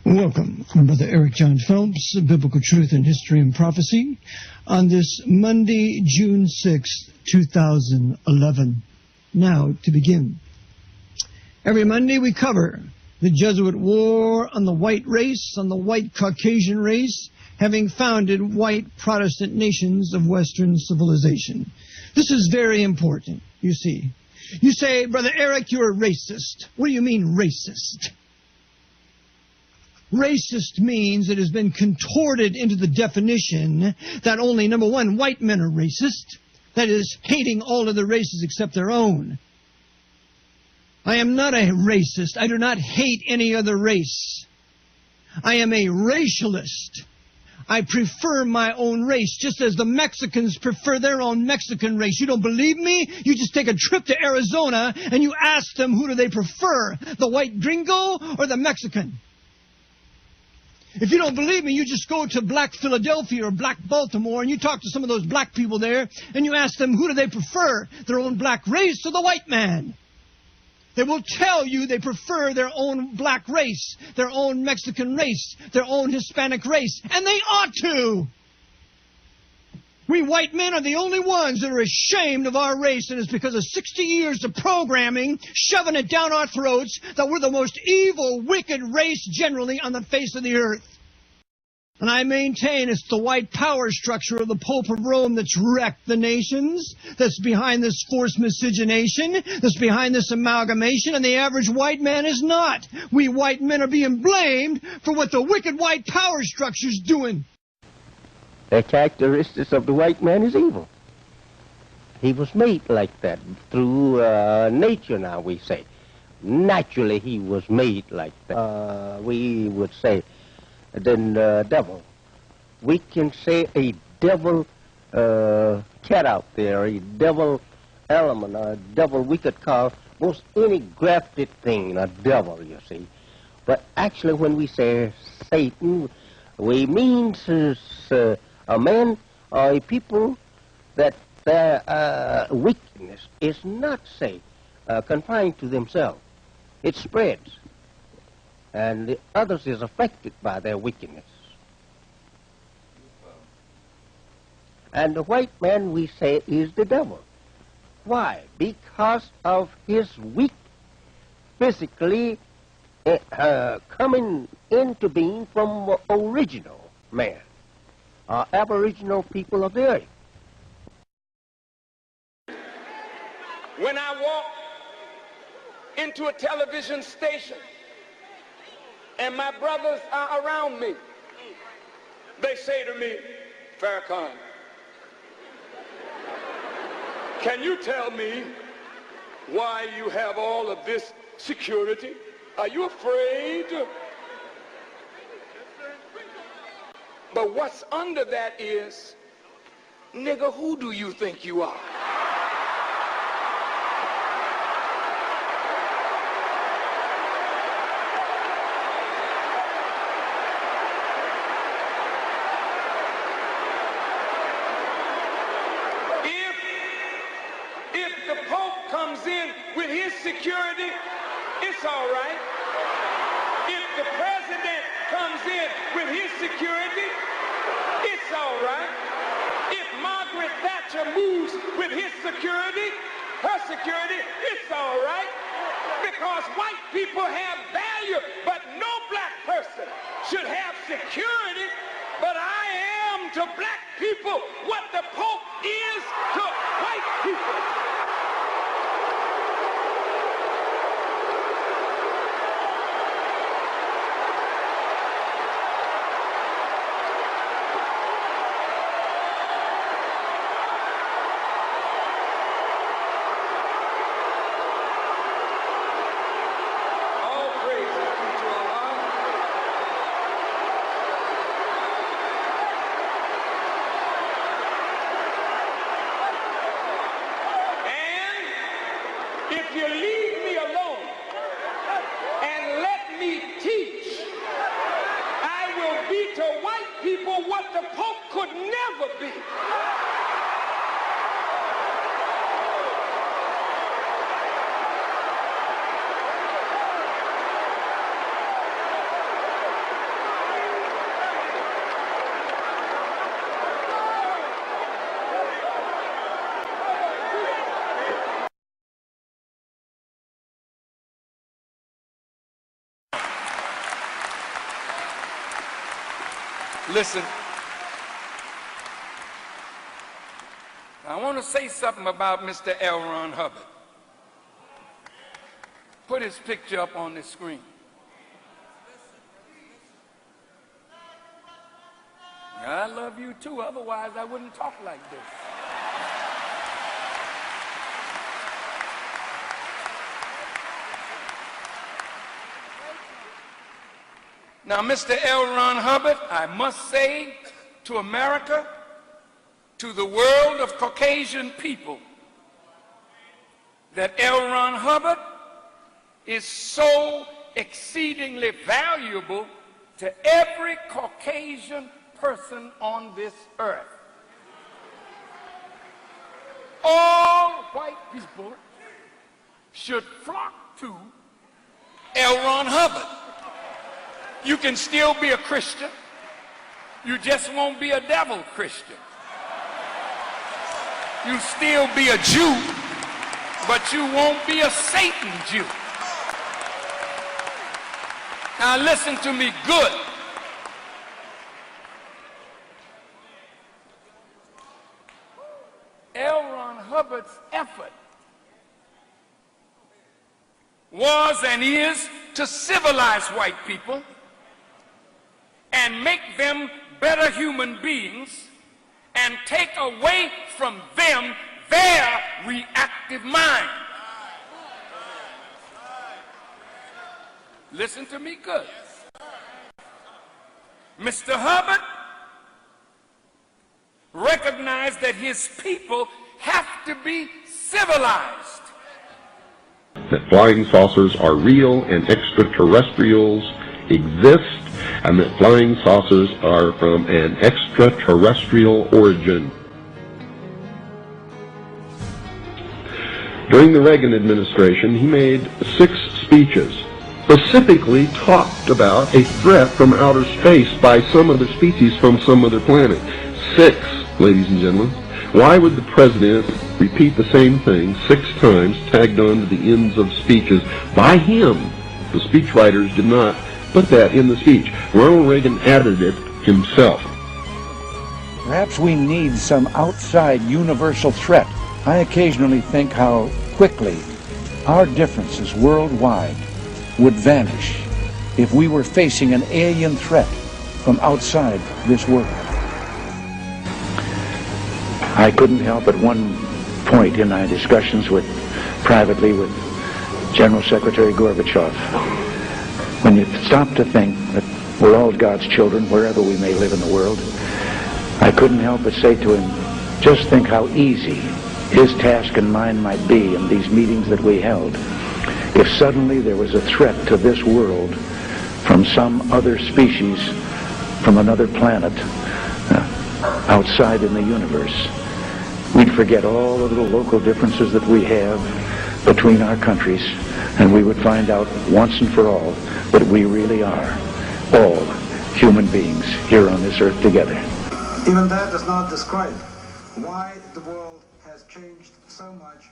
Welcome, Brother Eric John Phelps, Biblical Truth in History and Prophecy, on this Monday, June 6, 2011. Now, to begin. Every Monday we cover the Jesuit war on the white race, on the white Caucasian race, having founded white Protestant nations of Western civilization. This is very important, you see. You say, Brother Eric, you're a racist. What do you mean, racist? Racist means it has been contorted into the definition that only, number one, white men are racist. That is, hating all other races except their own. I am not a racist. I do not hate any other race. I am a racialist. I prefer my own race, just as the Mexicans prefer their own Mexican race. You don't believe me? You just take a trip to Arizona and you ask them who do they prefer, the white gringo or the Mexican. If you don't believe me, you just go to Black Philadelphia or Black Baltimore and you talk to some of those black people there and you ask them who do they prefer, their own black race or the white man. They will tell you they prefer their own black race, their own Mexican race, their own Hispanic race, and they ought to. We white men are the only ones that are ashamed of our race, and it's because of 60 years of programming, shoving it down our throats, that we're the most evil, wicked race generally on the face of the earth. And I maintain it's the white power structure of the Pope of Rome that's wrecked the nations, that's behind this forced miscegenation, that's behind this amalgamation, and the average white man is not. We white men are being blamed for what the wicked white power structure's doing. The characteristics of the white man is evil. He was made like that through nature, now we say. Naturally, he was made like that. We would say, then devil. We can say a devil cat out there, a devil element, a devil we could call most any grafted thing a devil, you see. But actually, when we say Satan, we mean a man or a people that their wickedness is not, say, confined to themselves. It spreads, and the others is affected by their wickedness. And the white man, we say, is the devil. Why? Because of his weak, physically coming into being from original man. Aboriginal people of the earth. When I walk into a television station and my brothers are around me, they say to me, Farrakhan, can you tell me why you have all of this security? Are you afraid? But what's under that is, nigga, who do you think you are? If the Pope comes in with his security, it's all right. If the president comes in with his security, it's all right. If Margaret Thatcher moves with his security, her security, it's all right. Because white people have value, but no black person should have security. But I am to black people what the Pope is to white people. If you leave me alone and let me teach, I will be to white people what the Pope could never be. Listen. I want to say something about Mr. L. Ron Hubbard. Put his picture up on the screen. I love you too, otherwise I wouldn't talk like this. Now, Mr. L. Ron Hubbard, I must say to America, to the world of Caucasian people, that L. Ron Hubbard is so exceedingly valuable to every Caucasian person on this earth. All white people should flock to L. Ron Hubbard. You can still be a Christian. You just won't be a devil Christian. You'll still be a Jew, but you won't be a Satan Jew. Now listen to me good. L. Ron Hubbard's effort was and is to civilize white people and make them better human beings and take away from them their reactive mind. Listen to me good. Mr. Hubbard recognized that his people have to be civilized. That flying saucers are real and extraterrestrials exist, and that flying saucers are from an extraterrestrial origin. During the Reagan administration, he made 6 speeches, specifically talked about a threat from outer space by some other species from some other planet. 6, ladies and gentlemen. Why would the president repeat the same thing 6 times, tagged on to the ends of speeches by him? The speechwriters did not put that in the speech. Ronald Reagan added it himself. Perhaps we need some outside universal threat. I occasionally think how quickly our differences worldwide would vanish if we were facing an alien threat from outside this world. I couldn't help at one point in my discussions privately with General Secretary Gorbachev, when you stop to think that we're all God's children wherever we may live in the world, I couldn't help but say to him, just think how easy his task and mine might be in these meetings that we held if suddenly there was a threat to this world from some other species, from another planet, outside in the universe. We'd forget all the little local differences that we have between our countries, and we would find out once and for all that we really are all human beings here on this earth together. Even that does not describe why the world has changed so much